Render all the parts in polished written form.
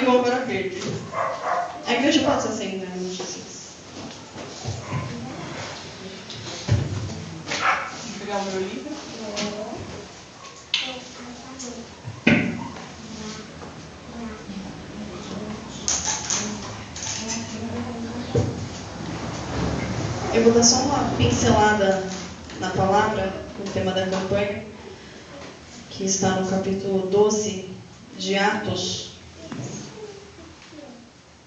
ligou para Pedro. A igreja pode ser assim, né? Vou pegar o meu livro. Eu vou dar só uma pincelada na palavra, no tema da campanha, que está no capítulo 12 de Atos.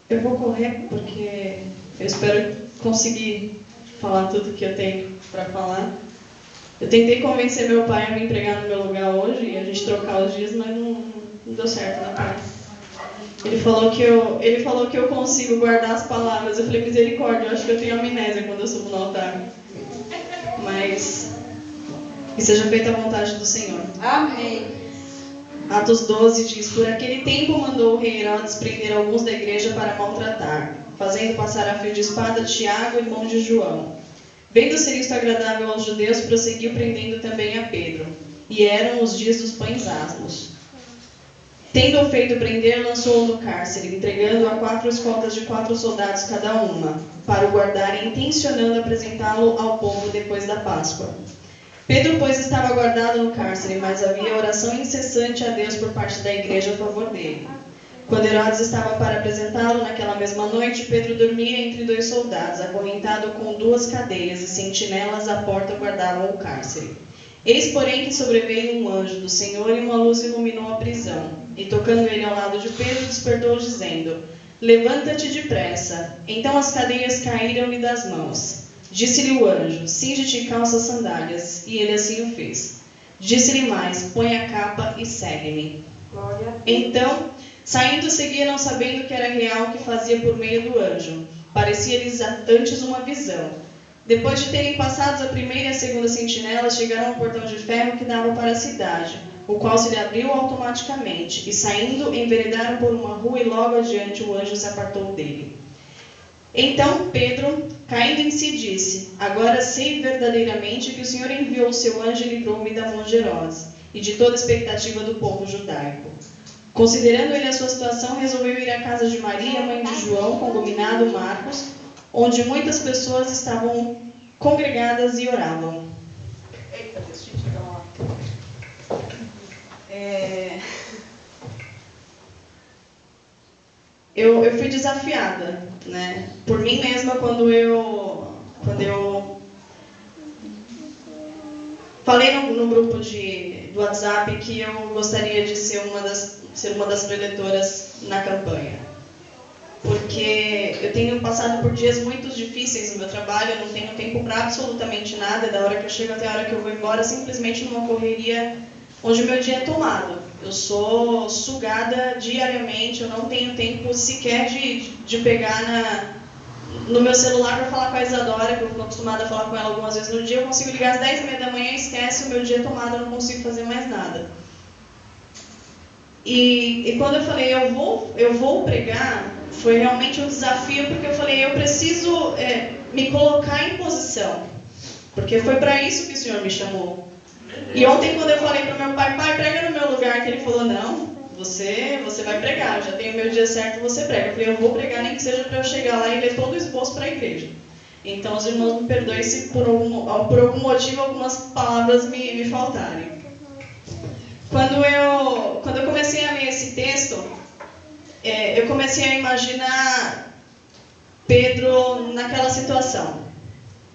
Eu vou correr porque eu espero conseguir falar tudo que eu tenho para falar. Eu tentei convencer meu pai a me entregar no meu lugar hoje e a gente trocar os dias, mas não deu certo, né, pai? Ele falou que eu consigo guardar as palavras. Eu falei, misericórdia, eu acho que eu tenho amnésia quando eu subo no altar. Mas que seja feita a vontade do Senhor. Amém. Atos 12 diz: por aquele tempo mandou o rei Herodes prender alguns da igreja para maltratar, fazendo passar a fio de espada Tiago, irmão de João. Vendo ser isto agradável aos judeus, prosseguiu prendendo também a Pedro. E eram os dias dos pães asmos. Tendo-o feito prender, lançou-o no cárcere, entregando-o a 4 escoltas de 4 soldados cada uma, para o guardarem, intencionando apresentá-lo ao povo depois da Páscoa. Pedro, pois, estava guardado no cárcere, mas havia oração incessante a Deus por parte da igreja a favor dele. Quando Herodes estava para apresentá-lo, naquela mesma noite, Pedro dormia entre 2 soldados, acorrentado com 2 cadeias, e sentinelas à porta guardavam o cárcere. Eis, porém, que sobreveio um anjo do Senhor e uma luz iluminou a prisão. E tocando ele ao lado de Pedro, despertou, dizendo: levanta-te depressa. Então as cadeias caíram-lhe das mãos. Disse-lhe o anjo: cinge-te e calça as sandálias. E ele assim o fez. Disse-lhe mais: põe a capa e segue-me. Então, saindo, seguiram, sabendo que era real o que fazia por meio do anjo. Parecia-lhes antes uma visão. Depois de terem passado a primeira e a segunda sentinela, chegaram ao portão de ferro que dava para a cidade, o qual se lhe abriu automaticamente, e saindo, enveredaram por uma rua, e logo adiante o anjo se apartou dele. Então Pedro, caindo em si, disse: agora sei verdadeiramente que o Senhor enviou o seu anjo e livrou-me da mão de Herodes, e de toda a expectativa do povo judaico. Considerando ele a sua situação, resolveu ir à casa de Maria, mãe de João, congominado Marcos, onde muitas pessoas estavam congregadas e oravam. Eita, deixa eu chegar lá. Eu fui desafiada, né, por mim mesma quando eu falei no grupo do WhatsApp que eu gostaria de ser uma das preletoras na campanha. Porque eu tenho passado por dias muito difíceis no meu trabalho, eu não tenho tempo para absolutamente nada, da hora que eu chego até a hora que eu vou embora, simplesmente numa correria onde o meu dia é tomado. Eu sou sugada diariamente, eu não tenho tempo sequer de pegar no meu celular para falar com a Isadora, que eu estou acostumada a falar com ela algumas vezes no dia. Eu consigo ligar às 10h30 da manhã, esquece, o meu dia é tomado, eu não consigo fazer mais nada. E quando eu falei, eu vou pregar, foi realmente um desafio, porque eu falei, eu preciso me colocar em posição, porque foi para isso que o Senhor me chamou. E ontem, quando eu falei para o meu pai, prega no meu lugar, que ele falou, não, você vai pregar, eu já tenho o meu dia certo, você prega. Eu falei, eu vou pregar, nem que seja para eu chegar lá e ler todo o esboço para a igreja. Então, os irmãos me perdoem se por algum motivo algumas palavras me faltarem. Quando eu comecei a ler esse texto, eu comecei a imaginar Pedro naquela situação.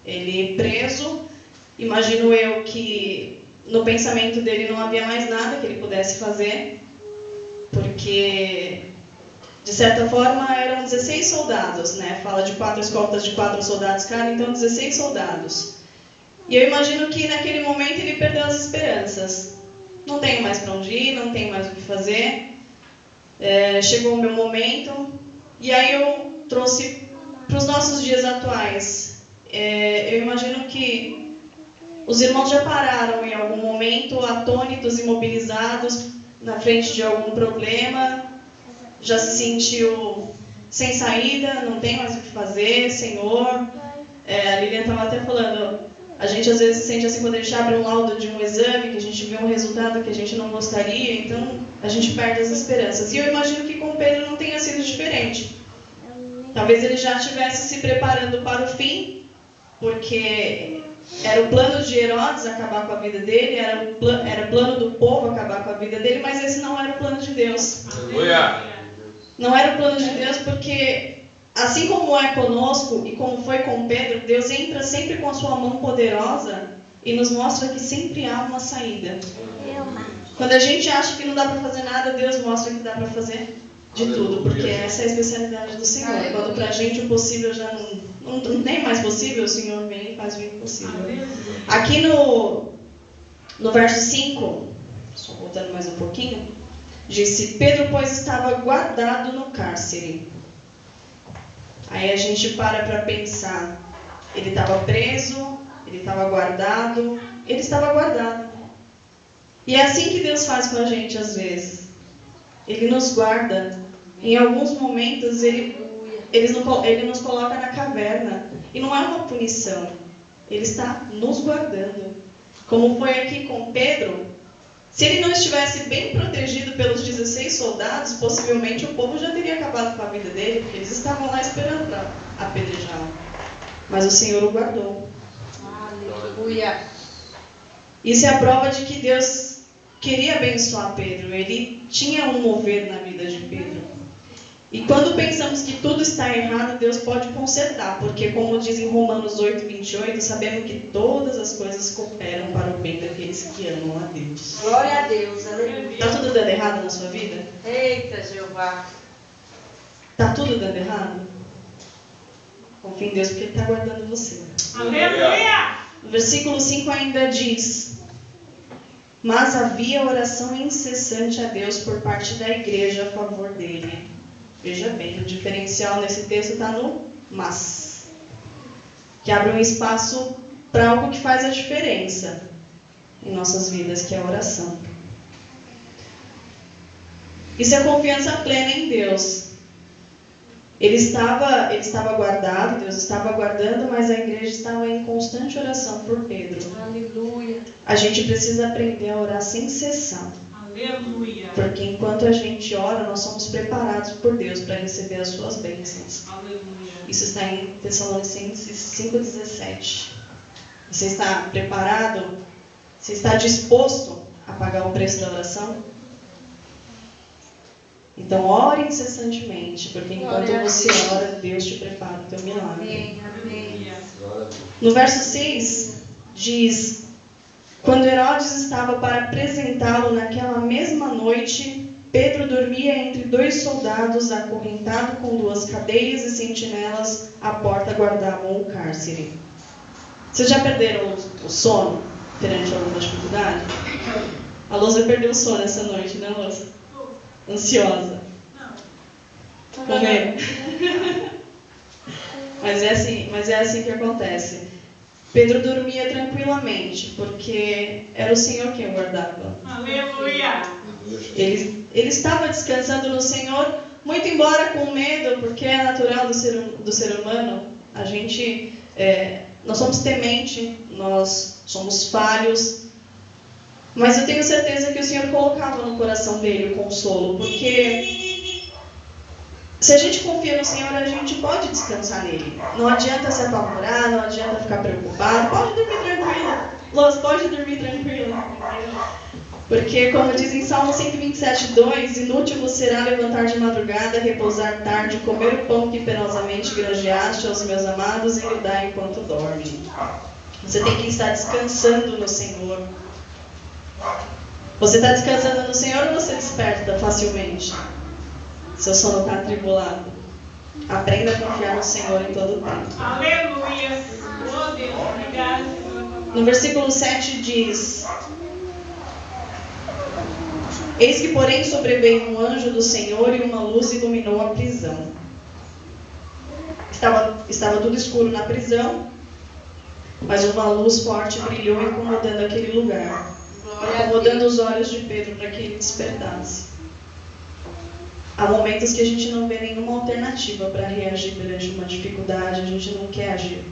Ele preso, imagino eu que no pensamento dele não havia mais nada que ele pudesse fazer, porque, de certa forma, eram 16 soldados, né? Fala de 4 escoltas de 4 soldados cada, então 16 soldados. E eu imagino que naquele momento ele perdeu as esperanças. Não tenho mais para onde ir, não tenho mais o que fazer. Chegou o meu momento. E aí eu trouxe para os nossos dias atuais. Eu imagino que os irmãos já pararam em algum momento, atônitos, imobilizados, na frente de algum problema. Já se sentiu sem saída, não tem mais o que fazer, Senhor. A Lilian estava até falando, A gente às vezes se sente assim quando a gente abre um laudo de um exame, que a gente vê um resultado que a gente não gostaria, então a gente perde as esperanças. E eu imagino que com Pedro não tenha sido diferente. Talvez ele já estivesse se preparando para o fim, porque era o plano de Herodes acabar com a vida dele, era o plano do povo acabar com a vida dele, mas esse não era o plano de Deus. Não era o plano de Deus porque, assim como é conosco e como foi com Pedro, Deus entra sempre com a sua mão poderosa e nos mostra que sempre há uma saída. Quando a gente acha que não dá para fazer nada, Deus mostra que dá para fazer de tudo, porque essa é a especialidade do Senhor. Quando para a gente o possível já não nem mais possível, o Senhor vem e faz o impossível. Aqui no verso 5, só voltando mais um pouquinho, disse: Pedro, pois, estava guardado no cárcere. Aí a gente para pensar. Ele estava preso, ele estava guardado, ele estava guardado. E é assim que Deus faz com a gente às vezes. Ele nos guarda. Em alguns momentos ele nos coloca na caverna. E não é uma punição. Ele está nos guardando. Como foi aqui com Pedro. Se ele não estivesse bem protegido pelos 16 soldados, possivelmente o povo já teria acabado com a vida dele, porque eles estavam lá esperando para apedrejá-lo. Mas o Senhor o guardou. Aleluia. Isso é a prova de que Deus queria abençoar Pedro. Ele tinha um mover na vida de Pedro. E quando pensamos que tudo está errado, Deus pode consertar, porque como diz em Romanos 8:28, sabemos que todas as coisas cooperam para o bem daqueles que amam a Deus. Glória a Deus, aleluia. Está tudo dando errado na sua vida? Eita, Jeová. Está tudo dando errado? Confie em Deus, porque Ele está guardando você. Aleluia. No versículo 5 ainda diz: mas havia oração incessante a Deus por parte da igreja a favor dele. Veja bem, o diferencial nesse texto está no mas, que abre um espaço para algo que faz a diferença em nossas vidas, que é a oração. Isso é confiança plena em Deus. Ele estava guardado, Deus estava guardando, mas a igreja estava em constante oração por Pedro. Aleluia. A gente precisa aprender a orar sem cessar. Aleluia. Porque enquanto a gente ora, nós somos preparados por Deus para receber as suas bênçãos. Aleluia. Isso está em Tessalonicenses 5,17. Você está preparado? Você está disposto a pagar o preço da oração? Então, ore incessantemente, porque enquanto você ora, Deus te prepara o teu milagre. Amém, amém. No verso 6, diz: quando Herodes estava para apresentá-lo naquela mesma noite, Pedro dormia entre 2 soldados, acorrentado com 2 cadeias e sentinelas, à porta guardavam o cárcere. Vocês já perderam o sono perante alguma dificuldade? A Lousa perdeu o sono essa noite, né, Lousa? Ansiosa. Com medo. Mas é assim que acontece. Pedro dormia tranquilamente, porque era o Senhor quem o guardava. Aleluia. Ele estava descansando no Senhor, muito embora com medo, porque é natural do ser humano. A gente, nós somos tementes, nós somos falhos, mas eu tenho certeza que o Senhor colocava no coração dele o consolo, porque se a gente confia no Senhor, a gente pode descansar nele. Não adianta se apavorar, não adianta ficar preocupado. Pode dormir tranquilo. Luz, pode dormir tranquilo. Porque, como diz em Salmo 127:2, inútil vos será levantar de madrugada, repousar tarde, comer o pão que penosamente granjeaste aos meus amados e lhe dar enquanto dorme. Você tem que estar descansando no Senhor. Você está descansando no Senhor ou você desperta facilmente? Seu sono está atribulado. Aprenda a confiar no Senhor em todo o tempo. Aleluia. Oh Deus, obrigado. No versículo 7 diz: eis que, porém, sobreveio um anjo do Senhor e uma luz iluminou a prisão. Estava tudo escuro na prisão, mas uma luz forte brilhou, incomodando aquele lugar, incomodando os olhos de Pedro para que ele despertasse. Há momentos que a gente não vê nenhuma alternativa para reagir perante uma dificuldade, a gente não quer agir.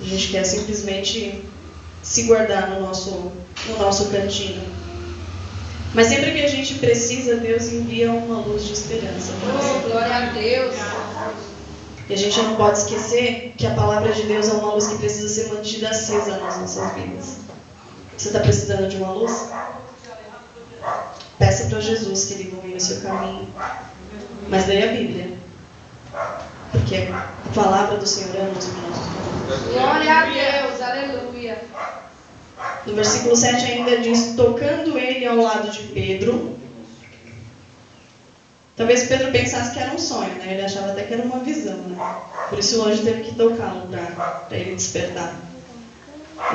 A gente quer simplesmente se guardar no nosso cantinho. Mas sempre que a gente precisa, Deus envia uma luz de esperança para nós. Glória a Deus. E a gente não pode esquecer que a palavra de Deus é uma luz que precisa ser mantida acesa nas nossas vidas. Você está precisando de uma luz? Peça para Jesus que Ele ilumine o seu caminho. Mas leia a Bíblia. Porque a palavra do Senhor é a luz para nossos caminhos. Glória a Deus. Aleluia. No versículo 7 ainda diz: tocando ele ao lado de Pedro. Talvez Pedro pensasse que era um sonho, né? Ele achava até que era uma visão, né? Por isso o anjo teve que tocá-lo para ele despertar.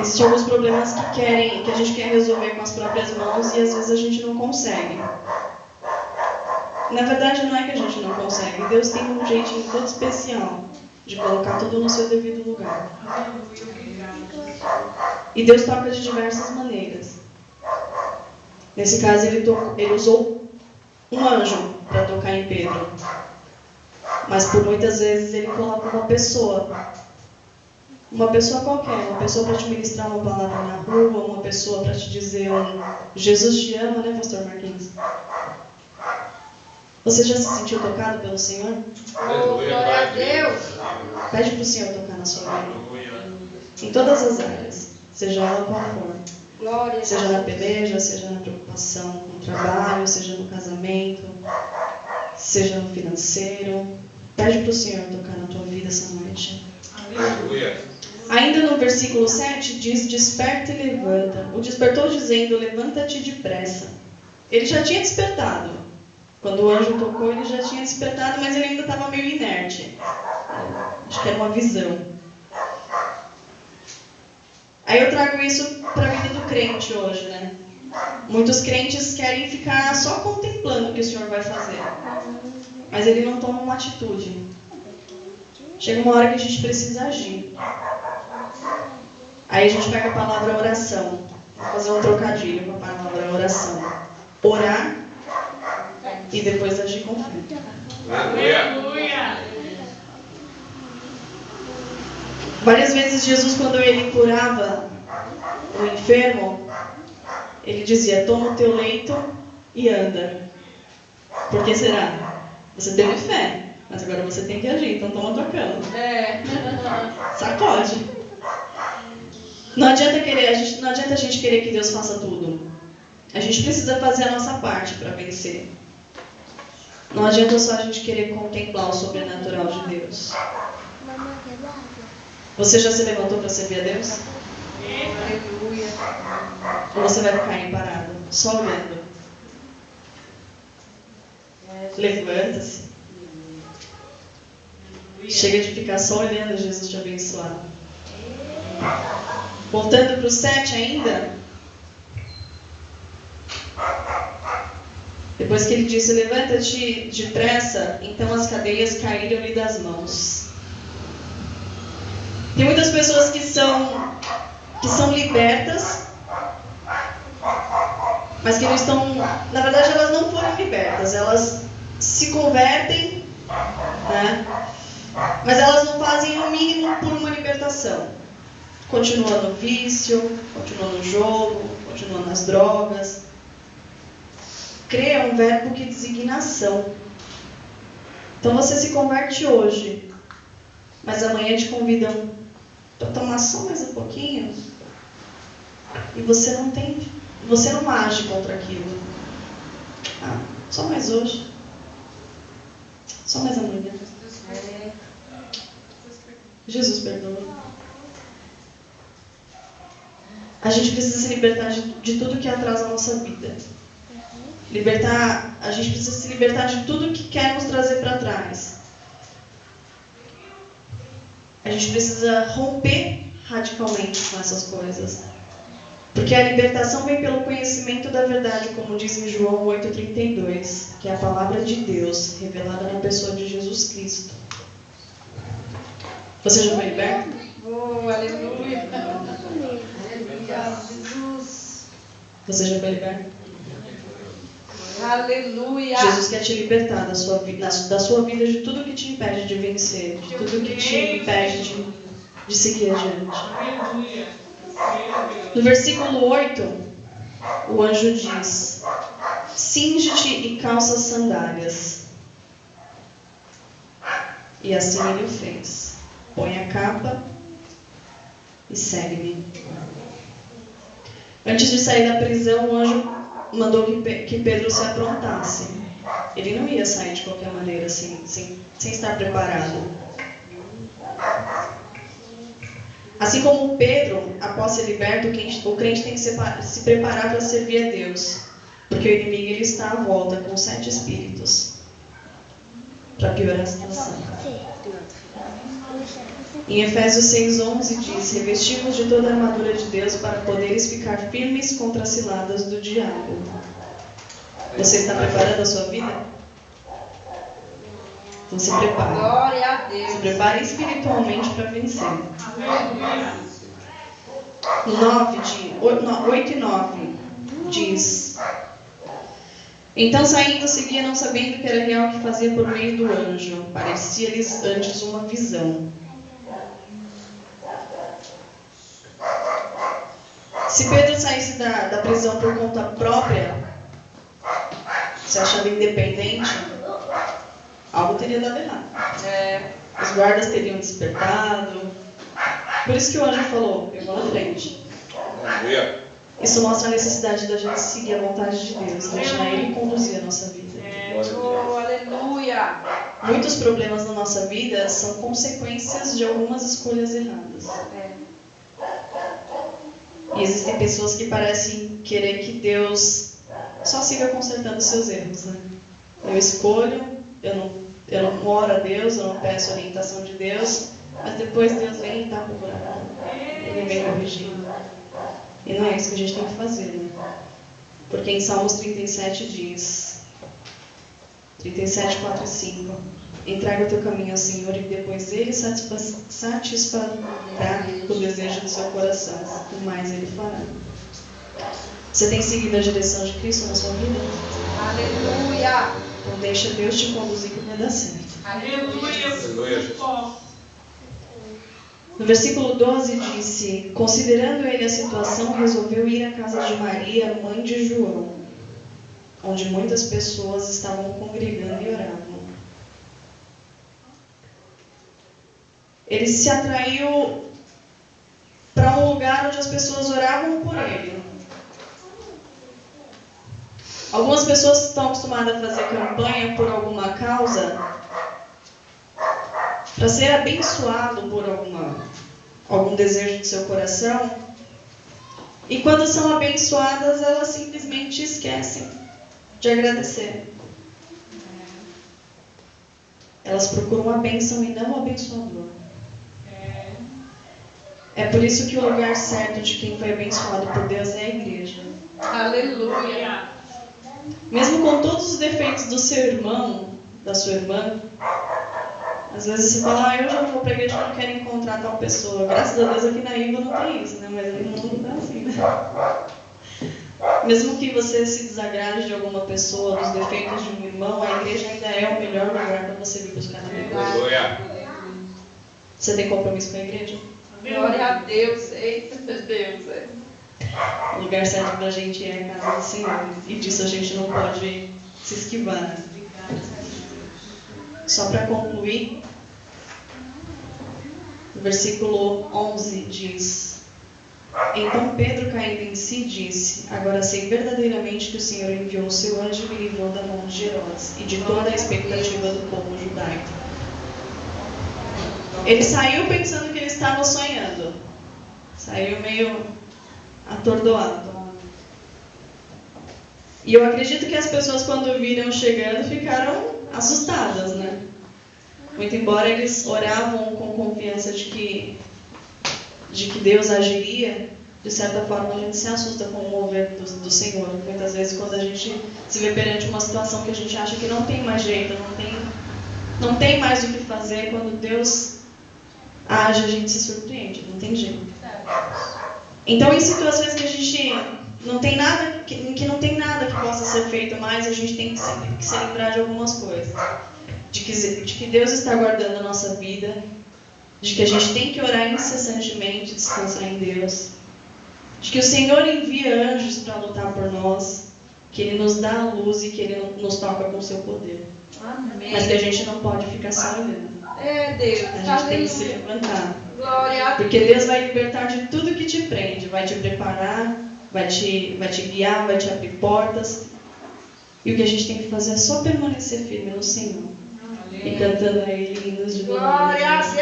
Existem alguns problemas que a gente quer resolver com as próprias mãos e às vezes a gente não consegue. Na verdade, não é que a gente não consegue. Deus tem um jeitinho todo especial de colocar tudo no seu devido lugar. E Deus toca de diversas maneiras. Nesse caso, ele usou um anjo para tocar em Pedro. Mas por muitas vezes ele coloca uma pessoa qualquer, uma pessoa para te ministrar uma palavra na rua, uma pessoa para te dizer Jesus te ama, né, pastor Marquinhos? Você já se sentiu tocado pelo Senhor? Glória a Deus. Pede para o Senhor tocar na sua vida. Em todas as áreas, seja ela qual for. Glória a Seja Deus. na peleja, seja na preocupação com o trabalho, seja no casamento, seja no financeiro. Pede para o Senhor tocar na tua vida essa noite. Aleluia. Ainda no versículo 7 diz: desperta e levanta. O despertou dizendo: levanta-te depressa. Ele já tinha despertado. Quando o anjo tocou, ele já tinha despertado, mas ele ainda estava meio inerte. Acho que era uma visão. Aí eu trago isso para a vida do crente hoje, né? Muitos crentes querem ficar só contemplando o que o Senhor vai fazer. Mas ele não toma uma atitude. Chega uma hora que a gente precisa agir. Aí a gente pega a palavra oração. Vou fazer um trocadilho com a palavra oração. Orar e depois agir com fé. Aleluia. Várias vezes Jesus, quando ele curava o enfermo, ele dizia: toma o teu leito e anda. Por que será? Você teve fé, mas agora você tem que agir, então toma a tua cama. Sacode. Não adianta a gente querer que Deus faça tudo. A gente precisa fazer a nossa parte para vencer. Não adianta só a gente querer contemplar o sobrenatural de Deus. Você já se levantou para servir a Deus? Aleluia. Ou você vai ficar aí parado, só olhando? Levanta-se. Chega de ficar só olhando Jesus te abençoar. Voltando para o 7 ainda. Depois que ele disse: levanta-te depressa, então as cadeias caíram-lhe das mãos. Tem muitas pessoas que são libertas, mas que não estão... Na verdade, elas não foram libertas. Elas se convertem, né? Mas elas não fazem o mínimo por uma libertação. Continua no vício, continua no jogo, continua nas drogas. Crer é um verbo que designa ação. Então você se converte hoje, mas amanhã te convidam para tomar só mais um pouquinho, e você não age contra aquilo. Só mais hoje, só mais amanhã. Jesus perdoa. A gente precisa se libertar de tudo que atrasa a nossa vida. A gente precisa se libertar de tudo que quer nos trazer para trás. A gente precisa romper radicalmente com essas coisas. Porque a libertação vem pelo conhecimento da verdade, como diz em João 8,32, que é a palavra de Deus revelada na pessoa de Jesus Cristo. Você já foi liberto? Oh, aleluia. Aleluia, Jesus. Você já foi liberto? Aleluia. Jesus quer te libertar da sua vida de tudo que te impede de vencer, de tudo que te impede de seguir adiante. Aleluia. No versículo 8, o anjo diz: cinge-te e calça as sandálias. E assim ele o fez. Põe a capa e segue-me. Antes de sair da prisão, o anjo mandou que Pedro se aprontasse. Ele não ia sair de qualquer maneira, sem estar preparado. Assim como Pedro, após ser liberto, o crente tem que se preparar para servir a Deus. Porque o inimigo ele está à volta com 7 espíritos para piorar a situação. Em Efésios 6:11 diz: revestimos de toda a armadura de Deus para poderes ficar firmes contra as ciladas do diabo. Você está preparando a sua vida? Então se prepare. Glória a Deus. Se prepare espiritualmente para vencer. No 8 e 9 diz: então saindo seguia, não sabendo que era real o que fazia por meio do anjo. Parecia-lhes antes uma visão. Se Pedro saísse da prisão por conta própria, se achava independente, algo teria dado errado. Os guardas teriam despertado. Por isso que o anjo falou: eu vou na frente. Isso mostra a necessidade da gente seguir a vontade de Deus, deixar Ele conduzir a nossa vida. Oh, aleluia! Muitos problemas na nossa vida são consequências de algumas escolhas erradas. E existem pessoas que parecem querer que Deus só siga consertando seus erros, né? Eu escolho, eu não oro a Deus, eu não peço orientação de Deus, mas depois Deus vem e tá por buraco. Ele vem corrigindo. E não é isso que a gente tem que fazer, né? Porque em Salmos 37 diz, 37, 4 e 5, entrega o teu caminho ao Senhor e depois Ele satisfará o desejo do seu coração, e mais Ele fará. Você tem seguido a direção de Cristo na sua vida? Aleluia! Então deixa Deus te conduzir que vai dar certo. Aleluia. No versículo 12 disse: considerando ele a situação, resolveu ir à casa de Maria, mãe de João, onde muitas pessoas estavam congregando e oravam. Ele se atraiu para um lugar onde as pessoas oravam por ele. Algumas pessoas estão acostumadas a fazer campanha por alguma causa, para ser abençoado por algum desejo do seu coração. E quando são abençoadas, elas simplesmente esquecem de agradecer. Elas procuram a bênção e não o abençoador. É por isso que o lugar certo de quem foi abençoado por Deus é a igreja. Aleluia! Mesmo com todos os defeitos do seu irmão, da sua irmã, às vezes você fala: eu já vou para a igreja, não quero encontrar tal pessoa. Graças a Deus aqui na Iva não tem isso, né? Mas no mundo não é assim, né? Mesmo que você se desagrade de alguma pessoa, dos defeitos de um irmão, a igreja ainda é o melhor lugar para você vir buscar na verdade. Você tem compromisso com a igreja? Glória a Deus! Eita Deus! O lugar certo da gente é a casa do Senhor. E disso a gente não pode se esquivar. Só para concluir, o versículo 11 diz: então Pedro, caindo em si, disse: agora sei verdadeiramente que o Senhor enviou o seu anjo e me livrou da mão de Herodes e de toda a expectativa do povo judaico. Ele saiu pensando que ele estava sonhando. Saiu meio atordoado. E eu acredito que as pessoas, quando viram chegando, ficaram assustadas, né? Muito embora eles oravam com confiança de que Deus agiria, de certa forma a gente se assusta com o mover do Senhor. Muitas vezes, quando a gente se vê perante uma situação que a gente acha que não tem mais jeito, não tem mais o que fazer, quando Deus age, a gente se surpreende, não tem jeito. Então, em situações que a gente não tem nada, que não tem nada que possa ser feito mais, a gente tem que se lembrar de algumas coisas. De que Deus está guardando a nossa vida, de que a gente tem que orar incessantemente, descansar em Deus. de que o Senhor envia anjos para lutar por nós, que Ele nos dá a luz e que Ele nos toca com o seu poder. Amém. Mas que a gente não pode ficar só olhando. É, Deus. A gente tem que se Aleluia. levantar. Glória a Deus. Porque Deus vai libertar de tudo que te prende, vai te preparar, vai te guiar, vai te abrir portas. E o que a gente tem que fazer é só permanecer firme no Senhor. E cantando a Ele hinos de louvor. Glória a Deus.